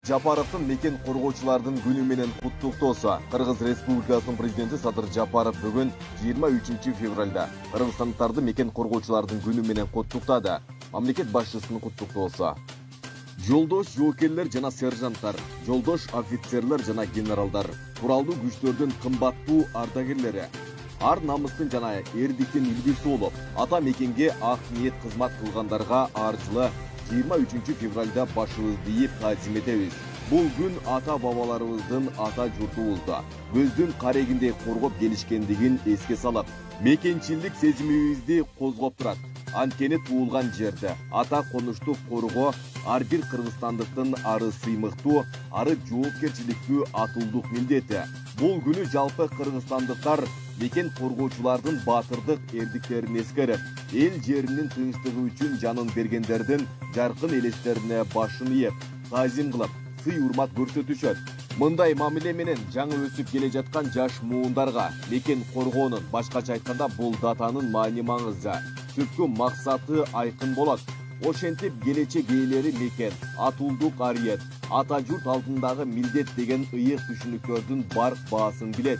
Жапаровдун мекен коргоочулардын күнү менен куттуктоосу. Кыргыз Республикасынын президенти Садыр Жапаров бүгүн 23 февралда кыргызстандыктарды мекен коргоочулардын күнү менен куттуктады. Мамлекет башчысынын куттуктоосу. Жолдош жоокерлер жана сержанттар, жолдош офицерлер жана генералдар, куралдуу күчтөрдүн кымбаттуу ардагерлери, ар намыстын жана эрдиктин үлгүсү болуп, ата мекенге ак ниет кызмат кылгандарга ар жылы 23 февралда башыбызды ийип таазим этебиз. Бул күн ата бабаларыбыздын ата журтубузду көздүн карегиндей коргоп келишкендигин эске салып, мекенчилдик сезимибизди козгоп турат. Анткени туулган жерди, ата конушту коргоо ар бир кыргызстандыктын ары сыймыктуу, ары жоопкерчиликтүү атылдык милдети. Бул күнү жалпы кыргызстандыктар мекен коргоочулардын баатырдык эрдиктерин эскерип, эл жеринин тынчтыгы үчүн жанын бергендердин жаркын элестерине башын ийип, таазим кылып, сый урмат көрсөтүшөт. Мындай мамиле менен жаңы өсүп келе жаткан жаш муундарга мекен коргоонун, башкача айтканда бул датанын маани маңызы, түпкү максаты айкын болот. Ошентип келечек ээлери мекен, атуулдук ариет, ата журт алдындагы милдет деген ыйык түшүнүктөрдүн барк баасын билет.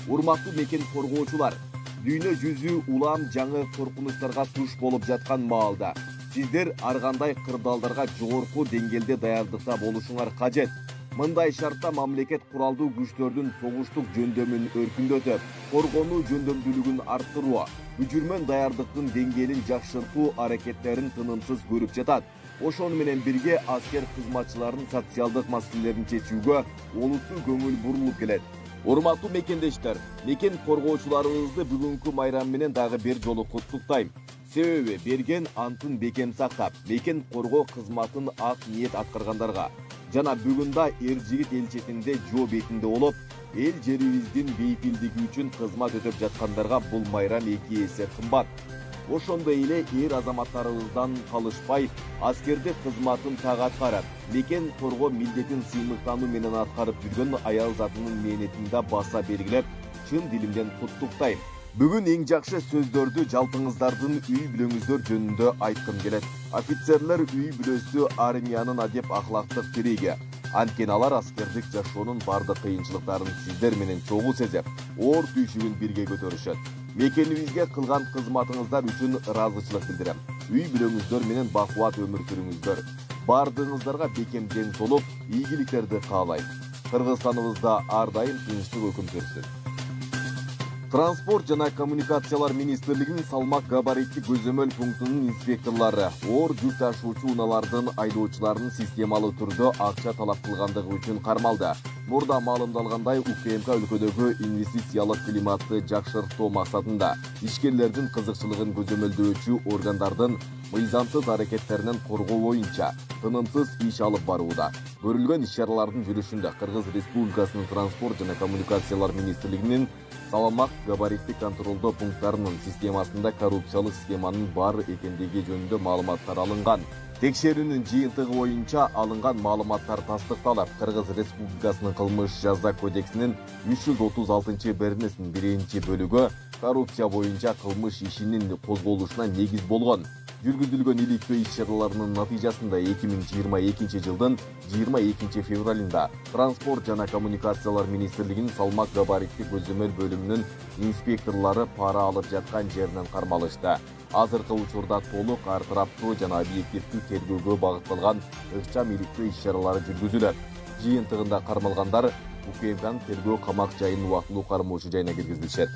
Урматтуу мекен коргоочулар, дүйнө жүзү улам жаңы коркунучтарга туш болуп жаткан маалда сиздер ар кандай кырдаалдарга жогорку деңгээлде даярдыкта болушуңар кажет. Мындай шартта мамлекет куралдуу күчтөрдүн согуштук жөндөмүн өркүндөтүп, коргонуу жөндөмдүүлүгүн арттыруу, күчүрмөн даярдыктын деңгээлин жакшыртуу аракеттерин тынымсыз көрүп жатат. Ошону менен бирге аскер кызматчыларынын социалдык маселелерин чечүүгө олуттуу көңүл бурулуп келет. Урматтуу мекендештер, мекен коргоочуларыбызды бүгүнкү майрам менен дагы бир жолу куттуктайм. Себеби берген антын бекем сактап, мекен коргоо кызматын ак ниет аткаргандарга жана бүгүн да эр жигит эл четинде жоо бетинде болуп, эл жерибиздин бейпилдиги үчүн кызмат өтөп жаткандарга бул майрам эки эсе кымбат. Ошондой эле эр азаматтарыбыздан калышпай, аскердик кызматын так аткарып, мекен коргоо милдетин сыймыктануу менен аткарып жүргөн аял затынын мээнетин да баса белгилеп, чын дилимден куттуктайм. Бүгүн эң жакшы сөздөрдү жалпыңыздардын үй бүлөңүздөр жөнүндө айткым келет. Офицерлер үй бүлөсү армиянын адеп ахлактык тириги. Анткени алар аскердик жашоонун бардык кыйынчылыктарын сиздер менен чогуу сезип, оор түйшүгүн бирге көтөрүшөт. Мекенибизге кылган кызматыңыздар үчүн ыраазычылык билдирем. Үй бүлөңүздөр менен бакубат өмүр сүрүңүздөр. Бардыгыңыздарга бекем ден соолук, ийгиликтерди каалайм. Кыргызстаныбызда ар дайым тынчтык өкүм сүрсүн. Транспорт жана коммуникациялар министрлигинин салмак габариттик көзөмөл пунктунун инспекторлору оор жүк ташуучу унаалардын айдоочуларын системалуу түрдө акча талап кылгандыгы үчүн кармалды. Мурда маалымдалгандай, УКМК өлкөдөгү инвестициялык климатты жакшыртуу максатында ишкерлердин кызыкчылыгын көзөмөлдөөчү органдардын мыйзамсыз аракеттеринен коргоо боюнча тынымсыз иш алып барууда. Көрүлгөн иш-чаралардын жүрүшүндө Кыргыз Республикасынын транспорт жана коммуникациялар министрлигинин салмак габариттик контролдоо пункттарынын системасында коррупциялык схеманын бар экендиги жөнүндө маалыматтар алынган. Текшерүүнүн жыйынтыгы боюнча алынган маалыматтар тастыкталып, Кыргыз Республикасынын кылмыш жаза кодексинин 336-бернесинин 1-бөлүгү коррупция боюнча кылмыш ишинин козголушуна негиз болгон. Жүргүзүлгөн иликтөө иш-чараларынын натыйжасында 2022 жылдын 22 февралында Транспорт жана коммуникациялар министрлигинин салмак габариттик көзөмөл бөлүмүнүн инспекторлору пара алып жаткан жеринен кармалышты. Азыркы учурда толук ар тараптуу жана объективдүү тергөөгө багытталган ыкчам иликтөө иш-чаралары жүргүзүлөт. Жыйынтыгында кармалгандар УКМКнын тергөө камак жайынын убактылуу кармоочу жайына киргизилишет.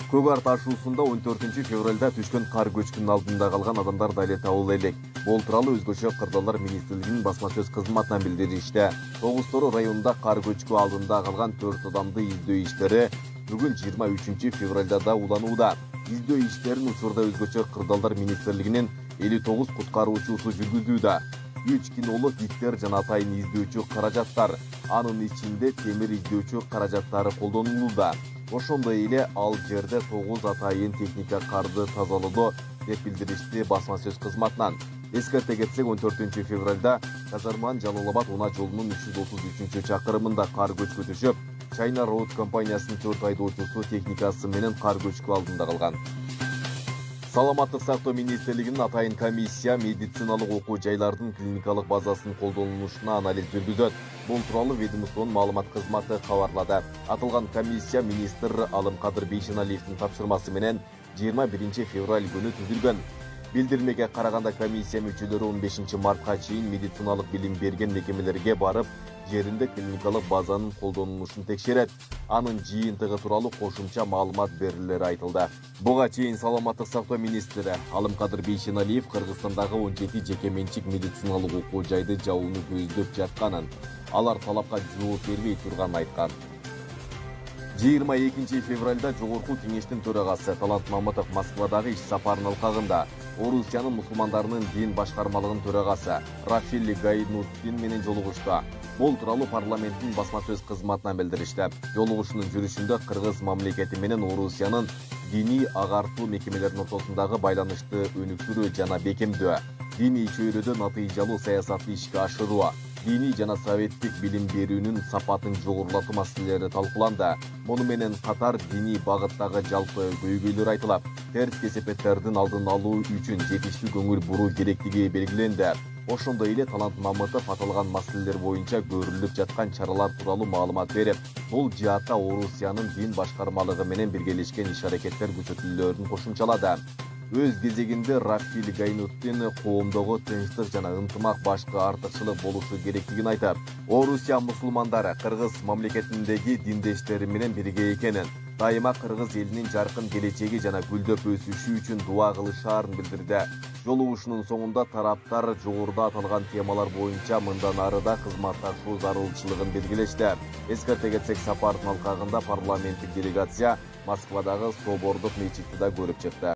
Көк Ар ташуусунда 14 февралда түшкөн кар көчкүнүн алдында калган адамдар дали табыла элек. Бул тууралуу өзгөчө Кырдаалдар министрлигинин басма сөз кызматынан билдиришти. Тогуз-Тору районунда кар көчкү алдында калган 4 адамды издөө иштери бүгүн 23 февралда да уланууда. Издөө иштерин учурда өзгөчө Кырдаалдар министрлигинин 59 куткаруучусу жүргүзүүдө. 3 кинолук иттер жана атайын издөөчү каражаттар, анын ичинде темир издөөчү каражаттары колдонулууда. Ошондой эле ал жерде 9 атайын техника карды тазалоодо деп билдиришти басма сөз кызматынан. Эскерте кетсек, 14 февралда Казарман Жалал-Абад унаа жолунун 333-чакырымында кар көчкү түшүп, China Road компаниясынын 4 айдоочусу техникасы менен кар көчкү алдында калган. Саламаттык сактоо министрлигинин атайын комиссия медициналык окуу жайлардын клиникалык базасынын колдонулушуна анализ жүргүзөт. Бул тууралуу ведомствонун маалымат кызматы кабарлады. Аталган комиссия министр Алымкадыр Бейшеналиевдин тапшырмасы менен 21 февраль күнү түзүлгөн. Билдирмеге караганда комиссия мүчөлөрү 15 мартка чейин медициналык билим берген мекемелерге барып, жеринде клиникалык базанын колдонулушун текшерет. Анын жыйынтыгы тууралуу кошумча маалымат берилери айтылды. Буга чейин саламаттык сактоо министри Алымкадыр Бейшеналиев Кыргызстандагы 17 жеке менчик медициналык окуу жайды жабууну көздөп жатканын, алар талапка жооп бербей турганын айткан. 22 февральда Жогорку кеңештин төрагасы Талант Мамытов Москвадагы иш сапарынын алкагында Орусиянын мусулмандарынын дин башкармалыгынын төрагасы Рафиль Гайнутдин менен жолугушту. Бул тууралуу парламенттин басма сөз кызматынан билдиришти. Жолугушуунун жүрүшүндө Кыргыз мамлекети менен Орусиянын диний агартуу мекемелеринин ортосундагы байланышты өнүктүрүү жана бекемдөө, диний чөйрөдө натыйжалуу саясатты ишке ашыруу, диний жана советтик билим берүүнүн сапатын жогорулатуу маселелери талкууланды. Муну менен катар диний багыттагы жалпы көйгөйлөр айтылып, терс кесепеттердин алдын алуу үчүн жетиштүү көңүл буруу керектиги белгиленди. Ошондой эле Талант Мамытов аталган маселелер боюнча көрүлүп жаткан чаралар тууралуу маалымат берип, бул жаатта Орусиянын дин башкармалыгы менен биргелешкен иш-аракеттер көрсөтүүлөрүн кошумчалады. Өз кезегинде Рафиль Гайнутдин коомдогу тынчтык жана ынтымак башкы артыкчылык болушу керектигин айтып, Орусия мусулмандары Кыргыз мамлекетиндеги диндештери менен бирге экенин, дайыма Кыргыз элинин жаркын келечеги жана гүлдөп өсүшү үчүн дуа кылышаарын билдирди. Жолугушуунун соңунда тараптар жогоруда аталган темалар боюнча мындан ары да кызматташуу зарылчылыгын белгилешти. Эскерте кетсек, сапардын алкагында парламенттик делегация Москвадагы Собордук мечитти да көрүп чыкты.